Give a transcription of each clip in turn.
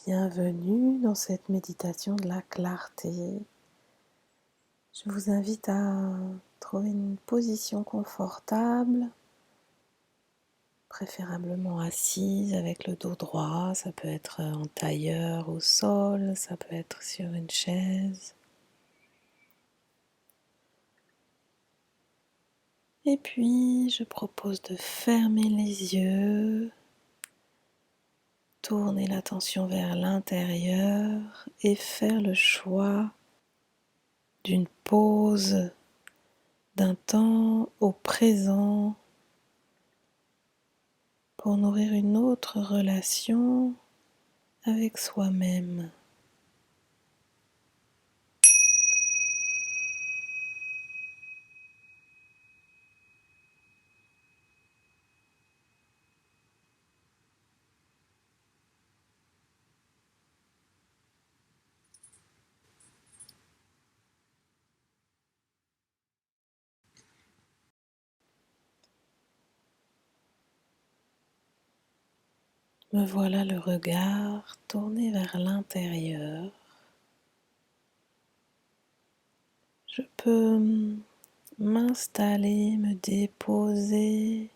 Bienvenue dans cette méditation de la clarté. Je vous invite à trouver une position confortable, préférablement assise avec le dos droit. Ça peut être en tailleur au sol, ça peut être sur une chaise. Et puis, je propose de fermer les yeux, tourner l'attention vers l'intérieur et faire le choix d'une pause, d'un temps au présent pour nourrir une autre relation avec soi-même. Me voilà le regard tourné vers l'intérieur. Je peux m'installer, me déposer,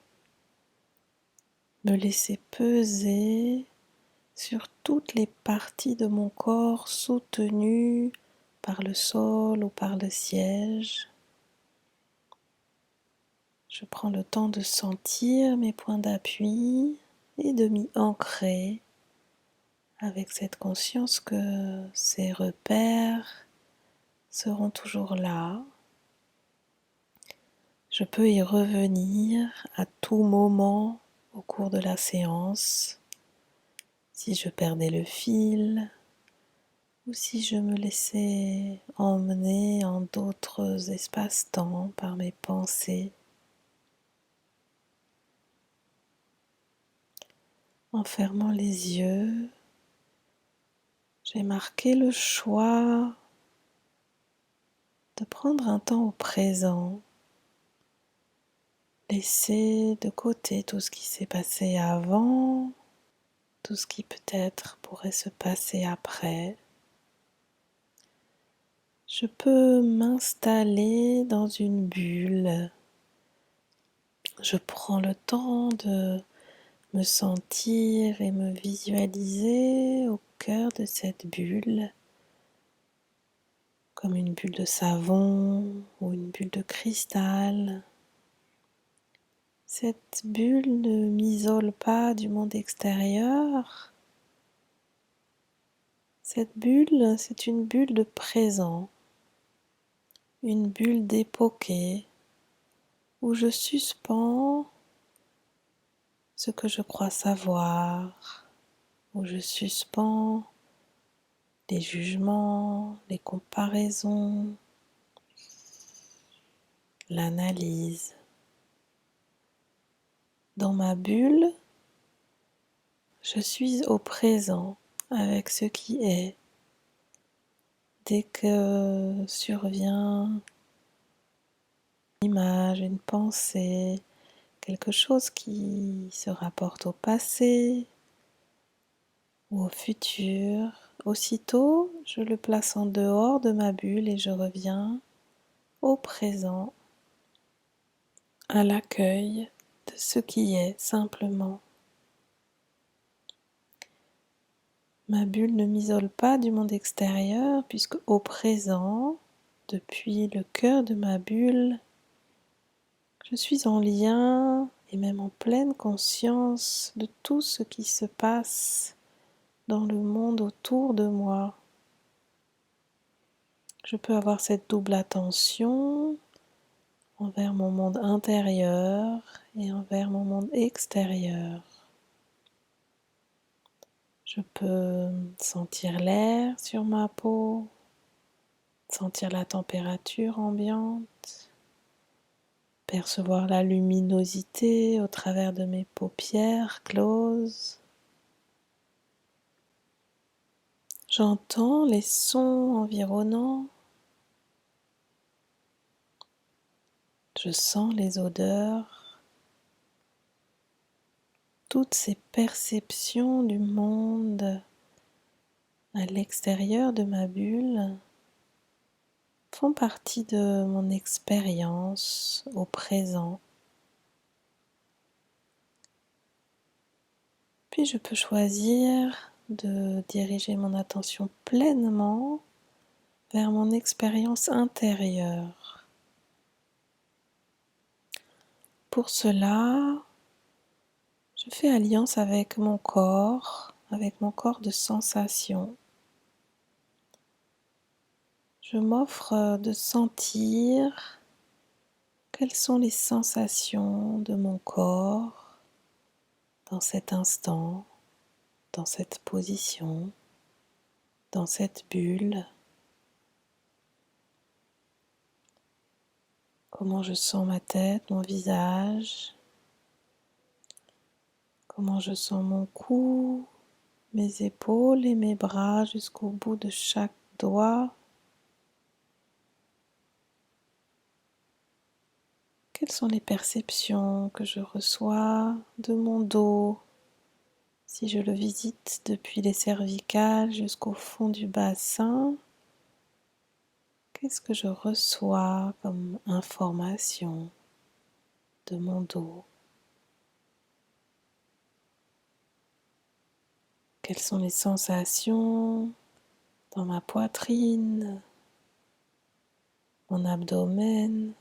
me laisser peser sur toutes les parties de mon corps soutenues par le sol ou par le siège. Je prends le temps de sentir mes points d'appui et de m'y ancrer avec cette conscience que ces repères seront toujours là. Je peux y revenir à tout moment au cours de la séance, si je perdais le fil ou si je me laissais emmener en d'autres espaces-temps par mes pensées. En fermant les yeux, j'ai marqué le choix de prendre un temps au présent, laisser de côté tout ce qui s'est passé avant, tout ce qui peut-être pourrait se passer après. Je peux m'installer dans une bulle. Je prends le temps de me sentir et me visualiser au cœur de cette bulle, comme une bulle de savon ou une bulle de cristal. Cette bulle ne m'isole pas du monde extérieur. Cette bulle, c'est une bulle de présent, une bulle d'époquée, où je suspends ce que je crois savoir, où je suspends les jugements, les comparaisons, l'analyse. Dans ma bulle, je suis au présent avec ce qui est. Dès que survient une image, une pensée, quelque chose qui se rapporte au passé ou au futur, aussitôt je le place en dehors de ma bulle et je reviens au présent, à l'accueil de ce qui est simplement. Ma bulle ne m'isole pas du monde extérieur puisque au présent, depuis le cœur de ma bulle, je suis en lien et même en pleine conscience de tout ce qui se passe dans le monde autour de moi. Je peux avoir cette double attention envers mon monde intérieur et envers mon monde extérieur. Je peux sentir l'air sur ma peau, sentir la température ambiante, percevoir la luminosité au travers de mes paupières closes. J'entends les sons environnants. Je sens les odeurs. Toutes ces perceptions du monde à l'extérieur de ma bulle font partie de mon expérience au présent. Puis je peux choisir de diriger mon attention pleinement vers mon expérience intérieure. Pour cela, je fais alliance avec mon corps de sensation. Je m'offre de sentir quelles sont les sensations de mon corps dans cet instant, dans cette position, dans cette bulle. Comment je sens ma tête, mon visage, comment je sens mon cou, mes épaules et mes bras jusqu'au bout de chaque doigt. Quelles sont les perceptions que je reçois de mon dos si je le visite depuis les cervicales jusqu'au fond du bassin? Qu'est-ce que je reçois comme information de mon dos? Quelles sont les sensations dans ma poitrine, mon abdomen,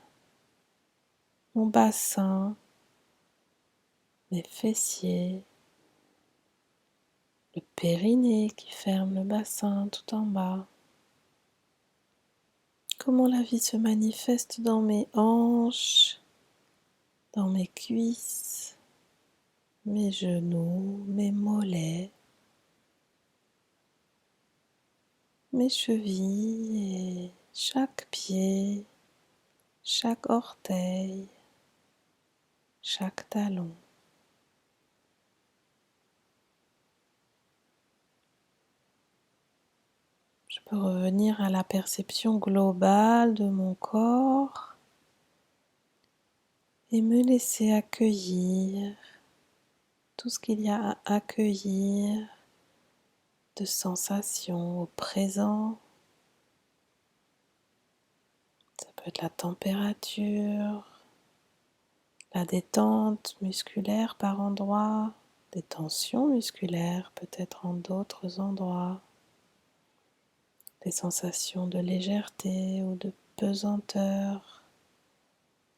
mon bassin, mes fessiers, le périnée qui ferme le bassin tout en bas? Comment la vie se manifeste dans mes hanches, dans mes cuisses, mes genoux, mes mollets, mes chevilles et chaque pied, chaque orteil, chaque talon. Je peux revenir à la perception globale de mon corps et me laisser accueillir tout ce qu'il y a à accueillir de sensations au présent. Ça peut être la température, la détente musculaire par endroits, des tensions musculaires peut-être en d'autres endroits, des sensations de légèreté ou de pesanteur,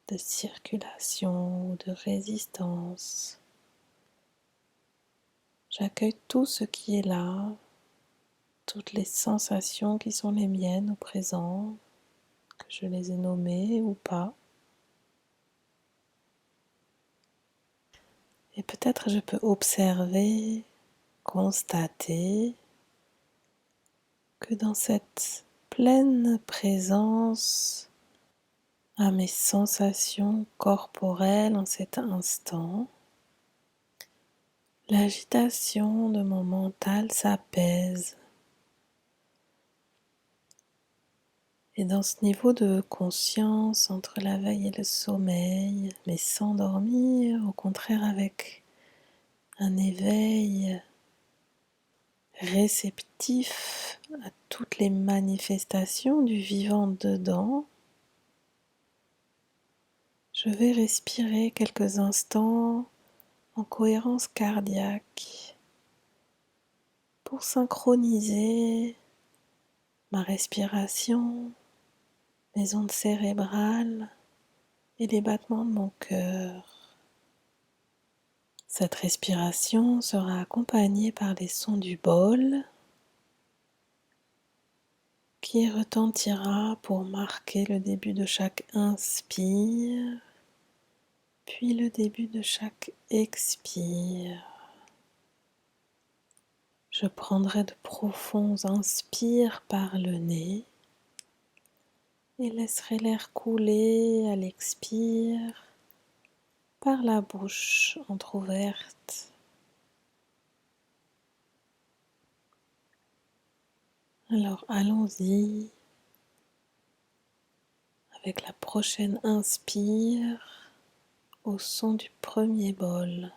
de circulation ou de résistance. J'accueille tout ce qui est là, toutes les sensations qui sont les miennes au présent, que je les ai nommées ou pas. Et peut-être je peux observer, constater que dans cette pleine présence à mes sensations corporelles en cet instant, l'agitation de mon mental s'apaise. Et dans ce niveau de conscience entre la veille et le sommeil, mais sans dormir, au contraire avec un éveil réceptif à toutes les manifestations du vivant dedans, je vais respirer quelques instants en cohérence cardiaque pour synchroniser ma respiration, mes ondes cérébrales et les battements de mon cœur. Cette respiration sera accompagnée par les sons du bol qui retentira pour marquer le début de chaque inspire, puis le début de chaque expire. Je prendrai de profonds inspires par le nez et laisserai l'air couler à l'expire par la bouche entrouverte. Alors allons-y avec la prochaine inspire au son du premier bol.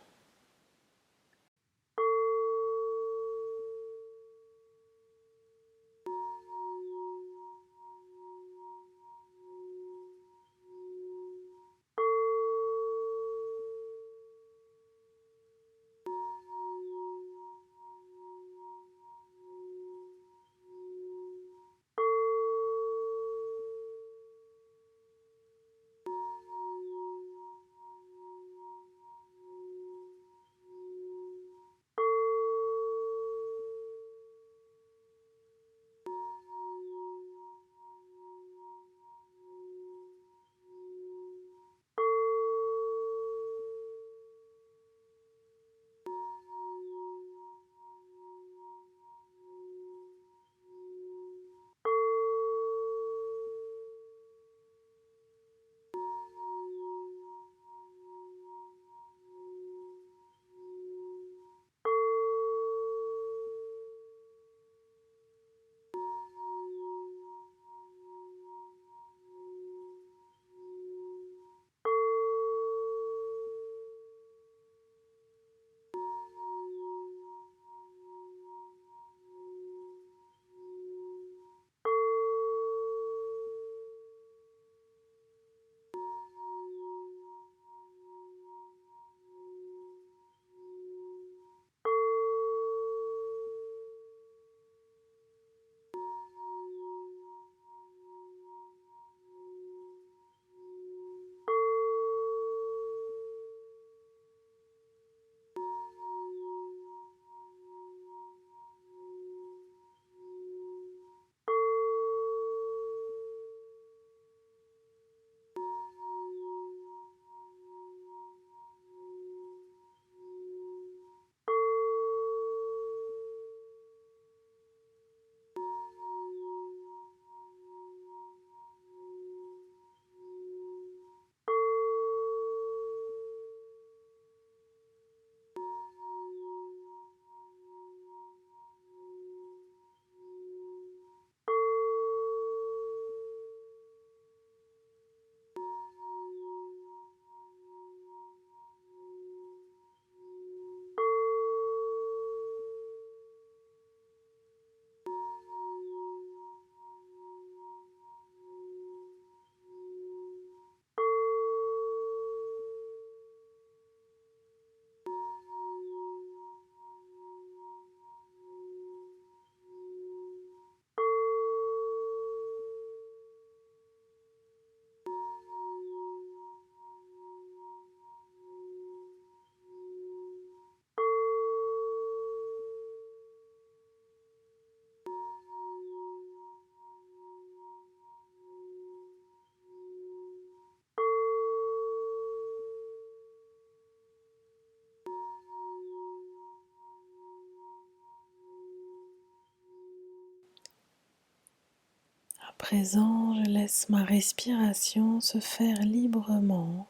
présent, je laisse ma respiration se faire librement,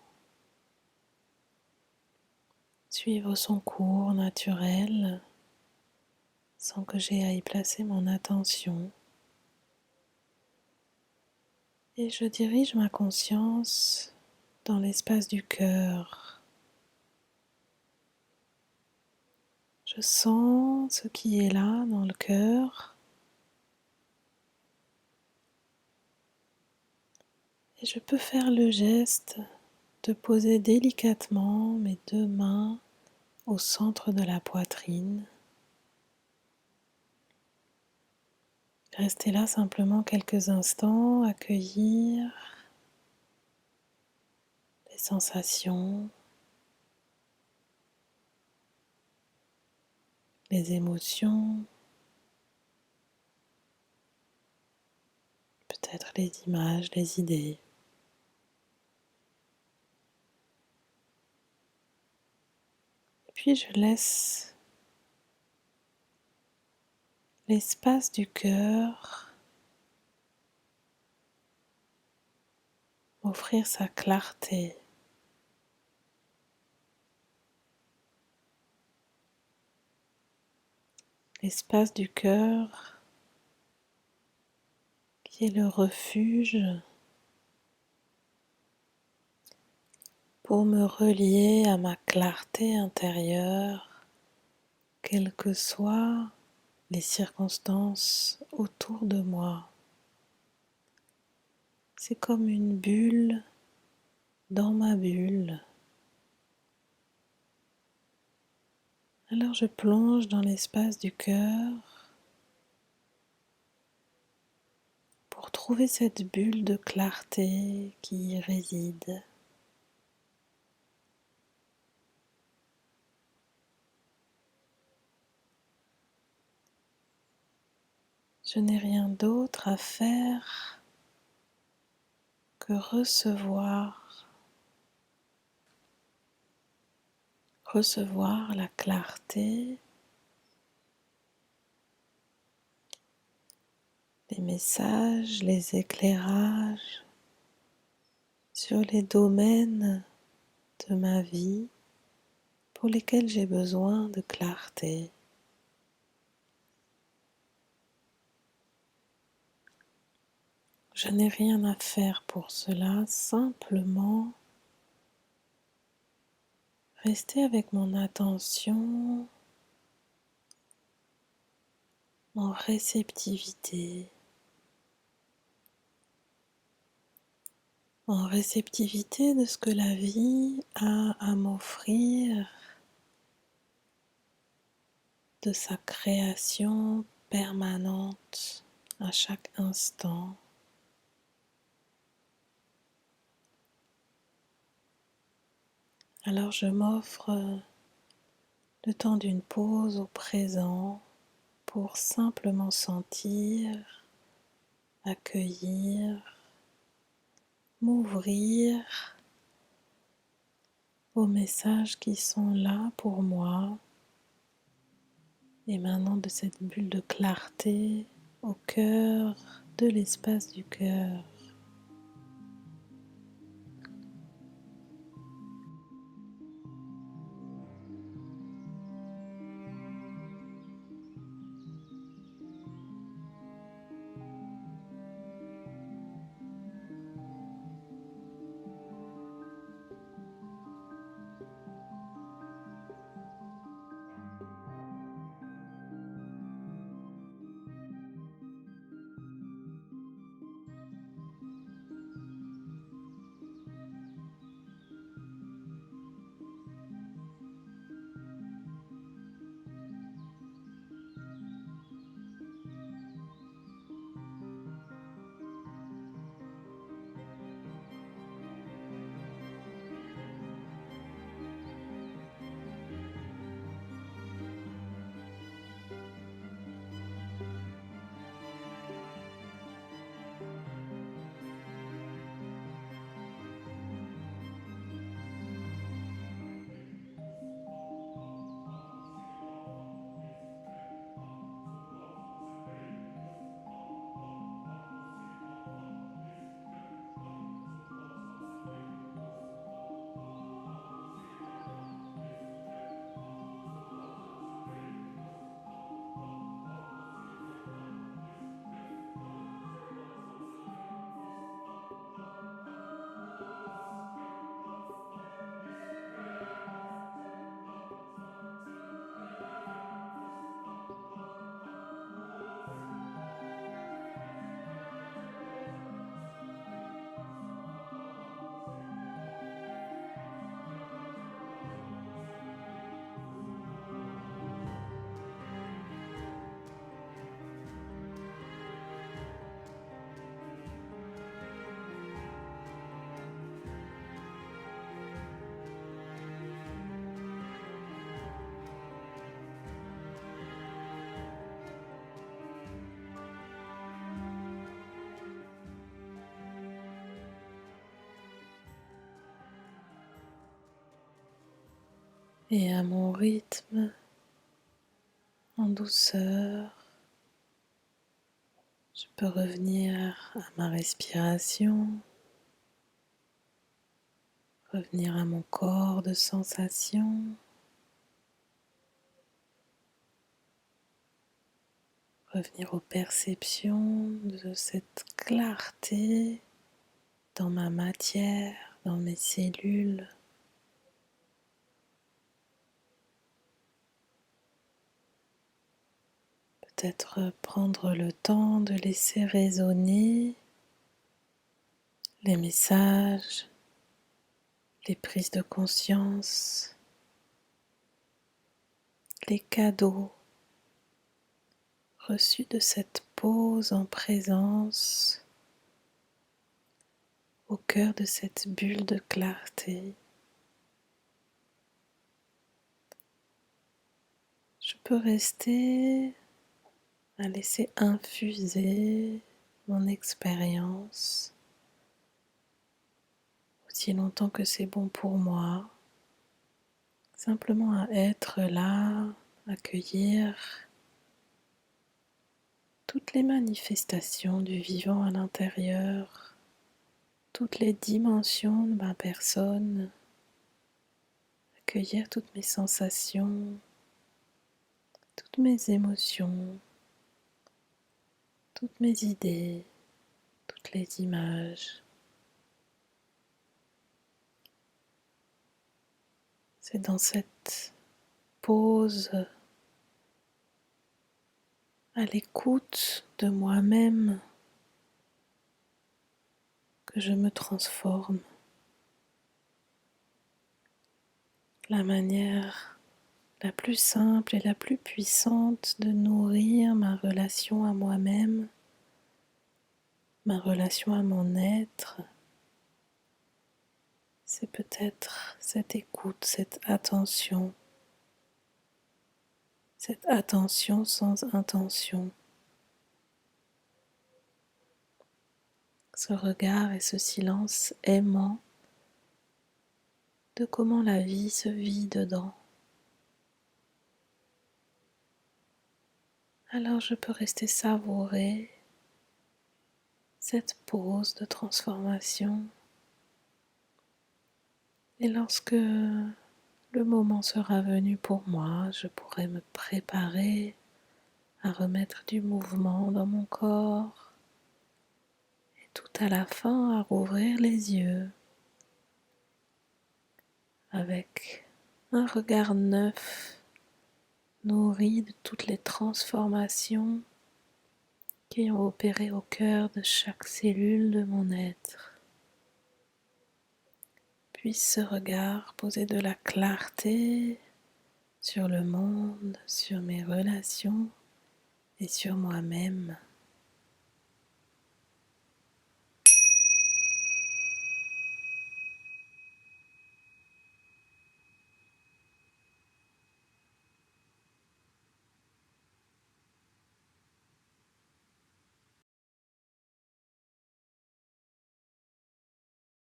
suivre son cours naturel sans que j'aie à y placer mon attention. Et je dirige ma conscience dans l'espace du cœur. Je sens ce qui est là dans le cœur et je peux faire le geste de poser délicatement mes deux mains au centre de la poitrine. Rester là simplement quelques instants, accueillir les sensations, les émotions, peut-être les images, les idées. Et puis je laisse l'espace du cœur offrir sa clarté. L'espace du cœur qui est le refuge pour me relier à ma clarté intérieure, quelles que soient les circonstances autour de moi. C'est comme une bulle dans ma bulle. Alors je plonge dans l'espace du cœur pour trouver cette bulle de clarté qui y réside. Je n'ai rien d'autre à faire que recevoir la clarté, les messages, les éclairages sur les domaines de ma vie pour lesquels j'ai besoin de clarté. Je n'ai rien à faire pour cela, simplement rester avec mon attention en réceptivité, de ce que la vie a à m'offrir, de sa création permanente à chaque instant. Alors je m'offre le temps d'une pause au présent pour simplement sentir, accueillir, m'ouvrir aux messages qui sont là pour moi, émanant de cette bulle de clarté au cœur de l'espace du cœur. et à mon rythme, en douceur. Je peux revenir à ma respiration, revenir à mon corps de sensations, revenir aux perceptions de cette clarté dans ma matière, dans mes cellules. Peut-être prendre le temps de laisser résonner les messages, les prises de conscience, les cadeaux reçus de cette pause en présence au cœur de cette bulle de clarté. Je peux rester à laisser infuser mon expérience aussi longtemps que c'est bon pour moi, simplement à être là, accueillir toutes les manifestations du vivant à l'intérieur, toutes les dimensions de ma personne, accueillir toutes mes sensations, toutes mes émotions, toutes mes idées, toutes les images. C'est dans cette pause à l'écoute de moi-même que je me transforme. La manière la plus simple et la plus puissante de nourrir ma relation à moi-même, ma relation à mon être, c'est peut-être cette écoute, cette attention sans intention, ce regard et ce silence aimant de comment la vie se vit dedans. Alors je peux rester savourer cette pause de transformation et lorsque le moment sera venu pour moi, je pourrai me préparer à remettre du mouvement dans mon corps et tout à la fin à rouvrir les yeux avec un regard neuf, nourri de toutes les transformations qui ont opéré au cœur de chaque cellule de mon être. Puisse ce regard poser de la clarté sur le monde, sur mes relations et sur moi-même.